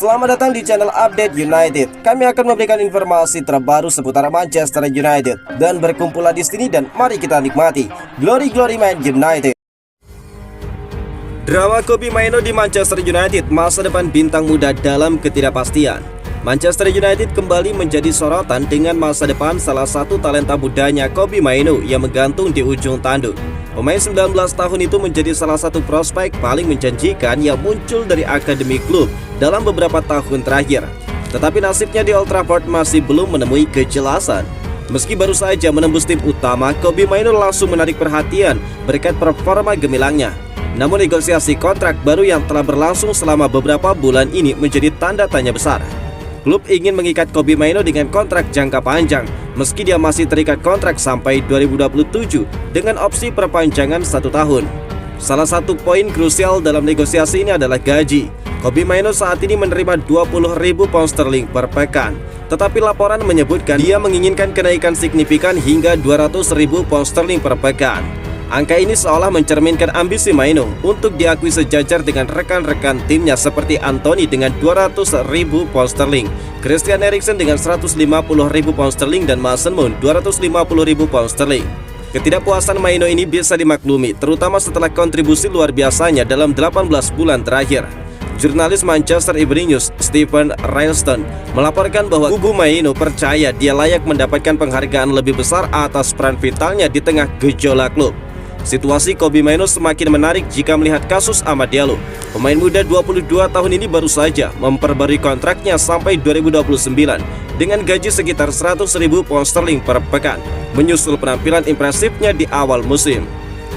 Selamat datang di channel Update United. Kami akan memberikan informasi terbaru seputar Manchester United dan berkumpullah di sini dan mari kita nikmati Glory Man United. Drama Kobbie Mainoo di Manchester United, masa depan bintang muda dalam ketidakpastian. Manchester United kembali menjadi sorotan dengan masa depan salah satu talenta mudanya Kobbie Mainoo yang menggantung di ujung tanduk. Pemain 19 tahun itu menjadi salah satu prospek paling menjanjikan yang muncul dari akademi klub dalam beberapa tahun terakhir. Tetapi nasibnya di Old Trafford masih belum menemui kejelasan. Meski baru saja menembus tim utama, Kobbie Mainoo langsung menarik perhatian berkat performa gemilangnya. Namun negosiasi kontrak baru yang telah berlangsung selama beberapa bulan ini menjadi tanda tanya besar. Klub ingin mengikat Kobbie Mainoo dengan kontrak jangka panjang, meski dia masih terikat kontrak sampai 2027 dengan opsi perpanjangan 1 tahun. Salah satu poin krusial dalam negosiasi ini adalah gaji. Kobbie Mainoo saat ini menerima 20.000 pound sterling per pekan, tetapi laporan menyebutkan dia menginginkan kenaikan signifikan hingga 200.000 pound sterling per pekan. Angka ini seolah mencerminkan ambisi Mainoo untuk diakui sejajar dengan rekan-rekan timnya seperti Anthony dengan 200.000 pound sterling, Christian Eriksen dengan 150.000 pound sterling dan Mason Mount 250.000 pound sterling. Ketidakpuasan Mainoo ini bisa dimaklumi, terutama setelah kontribusi luar biasanya dalam 18 bulan terakhir. Jurnalis Manchester Evening News Stephen Ralston melaporkan bahwa kubu Mainoo percaya dia layak mendapatkan penghargaan lebih besar atas peran vitalnya di tengah gejolak klub. Situasi Kobbie Mainoo semakin menarik jika melihat kasus Amad Diallo. Pemain muda 22 tahun ini baru saja memperbarui kontraknya sampai 2029 dengan gaji sekitar 100.000 pound sterling per pekan, menyusul penampilan impresifnya di awal musim.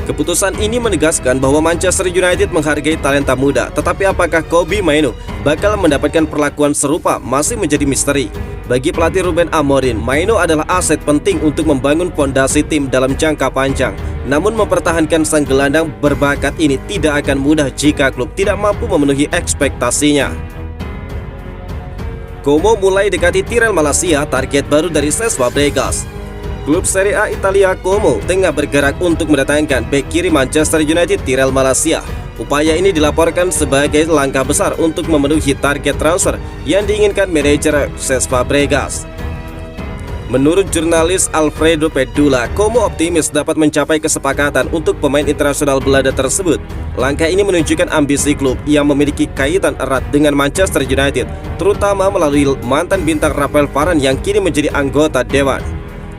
Keputusan ini menegaskan bahwa Manchester United menghargai talenta muda, tetapi apakah Kobbie Mainoo bakal mendapatkan perlakuan serupa masih menjadi misteri. Bagi pelatih Ruben Amorim, Mainoo adalah aset penting untuk membangun fondasi tim dalam jangka panjang. Namun mempertahankan sang gelandang berbakat ini tidak akan mudah jika klub tidak mampu memenuhi ekspektasinya. Como mulai dekati Tyrell Malacia, target baru dari Cesc Fabregas. Klub Serie A Italia Como tengah bergerak untuk mendatangkan bek kiri Manchester United Tyrell Malacia. Upaya ini dilaporkan sebagai langkah besar untuk memenuhi target transfer yang diinginkan manajer Cesc Fabregas. Menurut jurnalis Alfredo Pedula, Como optimis dapat mencapai kesepakatan untuk pemain internasional Belanda tersebut. Langkah ini menunjukkan ambisi klub yang memiliki kaitan erat dengan Manchester United, terutama melalui mantan bintang Rafael Varane yang kini menjadi anggota dewan.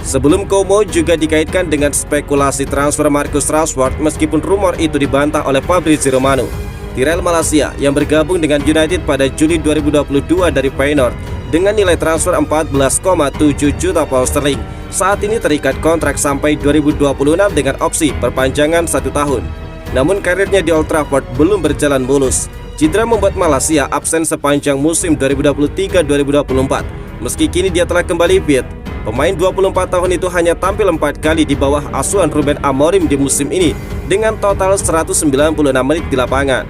Sebelum Como juga dikaitkan dengan spekulasi transfer Marcus Rashford, meskipun rumor itu dibantah oleh Fabrizio Romano. Tyrell Malacia yang bergabung dengan United pada Juli 2022 dari Feyenoord dengan nilai transfer 14,7 juta pound sterling, saat ini terikat kontrak sampai 2026 dengan opsi perpanjangan 1 tahun. Namun karirnya di Old Trafford belum berjalan mulus. Cedera membuat Malacia absen sepanjang musim 2023-2024. Meski kini dia telah kembali fit, pemain 24 tahun itu hanya tampil 4 kali di bawah asuhan Ruben Amorim di musim ini dengan total 196 menit di lapangan.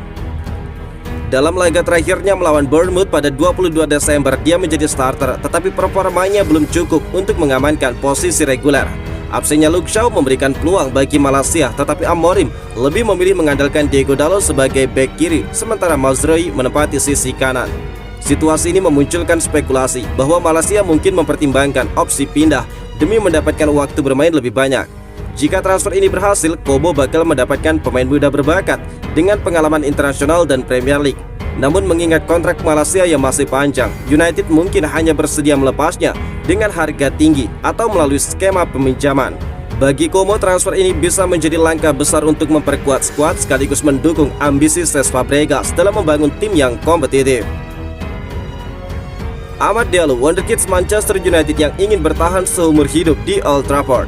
Dalam laga terakhirnya melawan Bournemouth pada 22 Desember, dia menjadi starter, tetapi performanya belum cukup untuk mengamankan posisi reguler. Absennya Luke Shaw memberikan peluang bagi Malacia, tetapi Amorim lebih memilih mengandalkan Diego Dalot sebagai bek kiri, sementara Mazraoui menempati sisi kanan. Situasi ini memunculkan spekulasi bahwa Malacia mungkin mempertimbangkan opsi pindah demi mendapatkan waktu bermain lebih banyak. Jika transfer ini berhasil, Como bakal mendapatkan pemain muda berbakat dengan pengalaman internasional dan Premier League. Namun mengingat kontrak Malacia yang masih panjang, United mungkin hanya bersedia melepasnya dengan harga tinggi atau melalui skema peminjaman. Bagi Como, transfer ini bisa menjadi langkah besar untuk memperkuat skuad sekaligus mendukung ambisi Cesc Fabregas dalam membangun tim yang kompetitif. Amad Diallo, wonderkids Manchester United yang ingin bertahan seumur hidup di Old Trafford.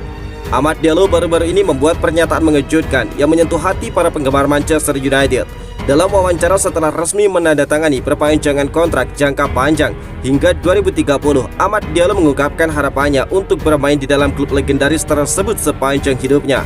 Amad Diallo baru-baru ini membuat pernyataan mengejutkan yang menyentuh hati para penggemar Manchester United. Dalam wawancara setelah resmi menandatangani perpanjangan kontrak jangka panjang hingga 2030, Amad Diallo mengungkapkan harapannya untuk bermain di dalam klub legendaris tersebut sepanjang hidupnya.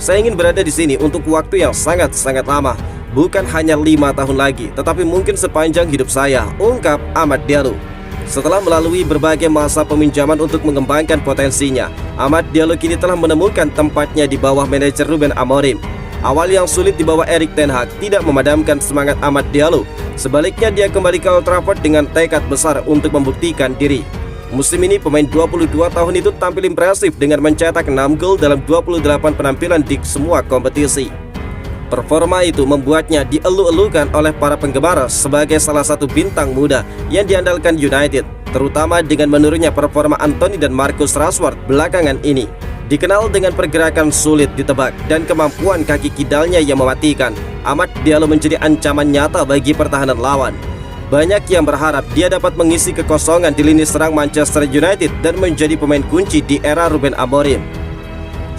Saya ingin berada di sini untuk waktu yang sangat-sangat lama, bukan hanya 5 tahun lagi, tetapi mungkin sepanjang hidup saya, ungkap Amad Diallo. Setelah melalui berbagai masa peminjaman untuk mengembangkan potensinya, Amad Diallo kini telah menemukan tempatnya di bawah manajer Ruben Amorim. Awal yang sulit di bawah Erik ten Hag tidak memadamkan semangat Amad Diallo. Sebaliknya dia kembali ke Old Trafford dengan tekad besar untuk membuktikan diri. Musim ini pemain 22 tahun itu tampil impresif dengan mencetak 6 gol dalam 28 penampilan di semua kompetisi. Performa itu membuatnya dielu-elukan oleh para penggemar sebagai salah satu bintang muda yang diandalkan United, terutama dengan menurunnya performa Anthony dan Marcus Rashford belakangan ini. Dikenal dengan pergerakan sulit ditebak dan kemampuan kaki kidalnya yang mematikan, Amad Diallo menjadi ancaman nyata bagi pertahanan lawan. Banyak yang berharap dia dapat mengisi kekosongan di lini serang Manchester United dan menjadi pemain kunci di era Ruben Amorim.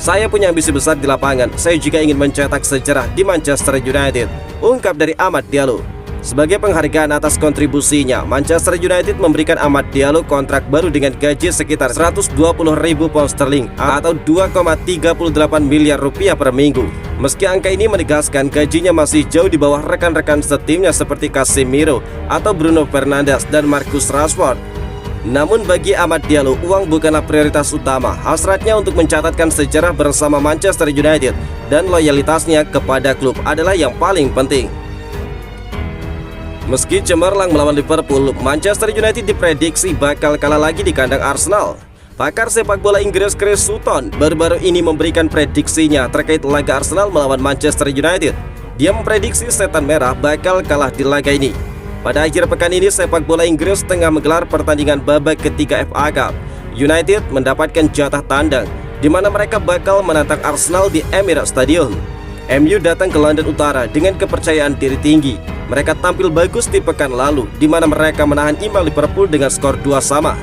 Saya punya ambisi besar di lapangan, saya juga ingin mencetak sejarah di Manchester United, ungkap dari Amad Diallo. Sebagai penghargaan atas kontribusinya, Manchester United memberikan Amad Diallo kontrak baru dengan gaji sekitar 120.000 pound sterling atau 2,38 miliar rupiah per minggu. Meski angka ini menegaskan gajinya masih jauh di bawah rekan-rekan setimnya seperti Casemiro atau Bruno Fernandes dan Marcus Rashford. Namun bagi Amad Diallo, uang bukanlah prioritas utama. Hasratnya untuk mencatatkan sejarah bersama Manchester United dan loyalitasnya kepada klub adalah yang paling penting. Meski cemerlang melawan Liverpool, Manchester United diprediksi bakal kalah lagi di kandang Arsenal. Pakar sepak bola Inggris Chris Sutton baru-baru ini memberikan prediksinya terkait laga Arsenal melawan Manchester United. Dia memprediksi Setan Merah bakal kalah di laga ini. Pada akhir pekan ini, sepak bola Inggris tengah menggelar pertandingan babak ketiga FA Cup. United mendapatkan jatah tandang, di mana mereka bakal menantang Arsenal di Emirates Stadium. MU datang ke London Utara dengan kepercayaan diri tinggi. Mereka tampil bagus di pekan lalu, di mana mereka menahan imbang Liverpool dengan skor 2-2.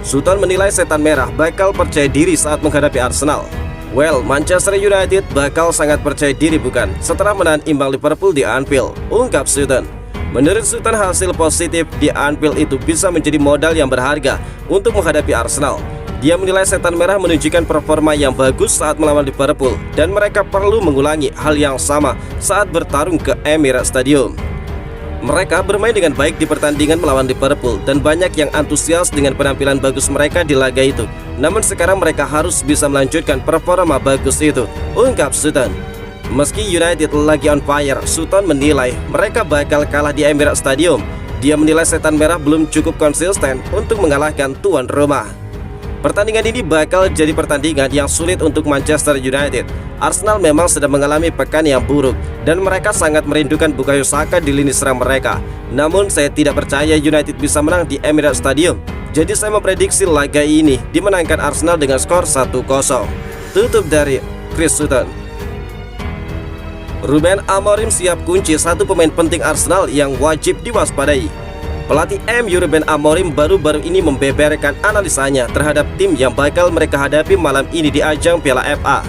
Sutton menilai Setan Merah bakal percaya diri saat menghadapi Arsenal. Well, Manchester United bakal sangat percaya diri bukan setelah menahan imbang Liverpool di Anfield, ungkap Sutton. Menurut Sutton, hasil positif di Anfield itu bisa menjadi modal yang berharga untuk menghadapi Arsenal. Dia menilai Setan Merah menunjukkan performa yang bagus saat melawan Liverpool dan mereka perlu mengulangi hal yang sama saat bertarung ke Emirates Stadium. Mereka bermain dengan baik di pertandingan melawan Liverpool dan banyak yang antusias dengan penampilan bagus mereka di laga itu. Namun sekarang mereka harus bisa melanjutkan performa bagus itu, ungkap Sutton. Meski United lagi on fire, Sutton menilai mereka bakal kalah di Emirates Stadium. Dia menilai Setan Merah belum cukup konsisten untuk mengalahkan tuan rumah. Pertandingan ini bakal jadi pertandingan yang sulit untuk Manchester United. Arsenal memang sedang mengalami pekan yang buruk dan mereka sangat merindukan Bukayo Saka di lini serang mereka. Namun saya tidak percaya United bisa menang di Emirates Stadium. Jadi saya memprediksi laga ini dimenangkan Arsenal dengan skor 1-0. Tutup dari Chris Sutton. Ruben Amorim siap kunci satu pemain penting Arsenal yang wajib diwaspadai. Pelatih MU Ruben Amorim baru-baru ini membeberkan analisanya terhadap tim yang bakal mereka hadapi malam ini di ajang Piala FA.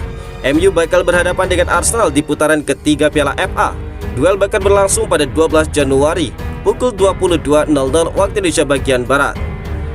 MU bakal berhadapan dengan Arsenal di putaran ketiga Piala FA. Duel bakal berlangsung pada 12 Januari pukul 22.00 waktu Indonesia bagian Barat.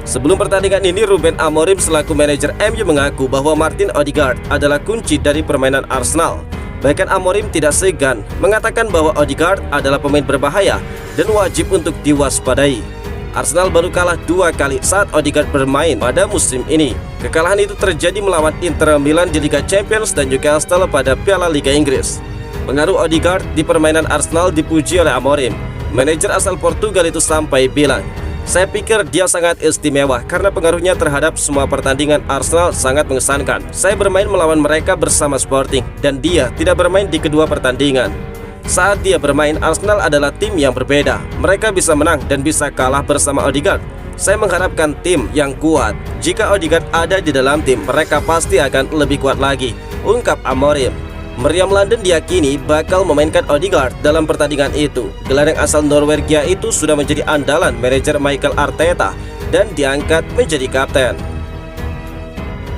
Sebelum pertandingan ini, Ruben Amorim selaku manajer MU mengaku bahwa Martin Odegaard adalah kunci dari permainan Arsenal. Bahkan Amorim tidak segan mengatakan bahwa Odegaard adalah pemain berbahaya dan wajib untuk diwaspadai. Arsenal baru kalah 2 kali saat Odegaard bermain pada musim ini. Kekalahan itu terjadi melawan Inter Milan di Liga Champions dan Newcastle pada Piala Liga Inggris. Pengaruh Odegaard di permainan Arsenal dipuji oleh Amorim. Manajer asal Portugal itu sampai bilang, "Saya pikir dia sangat istimewa karena pengaruhnya terhadap semua pertandingan Arsenal sangat mengesankan. Saya bermain melawan mereka bersama Sporting dan dia tidak bermain di kedua pertandingan. Saat dia bermain, Arsenal adalah tim yang berbeda. Mereka bisa menang dan bisa kalah bersama Odegaard. Saya mengharapkan tim yang kuat. Jika Odegaard ada di dalam tim, mereka pasti akan lebih kuat lagi," ungkap Amorim. Meriam London diyakini bakal memainkan Odegaard dalam pertandingan itu. Gelandang asal Norwegia itu sudah menjadi andalan manajer Mikel Arteta dan diangkat menjadi kapten.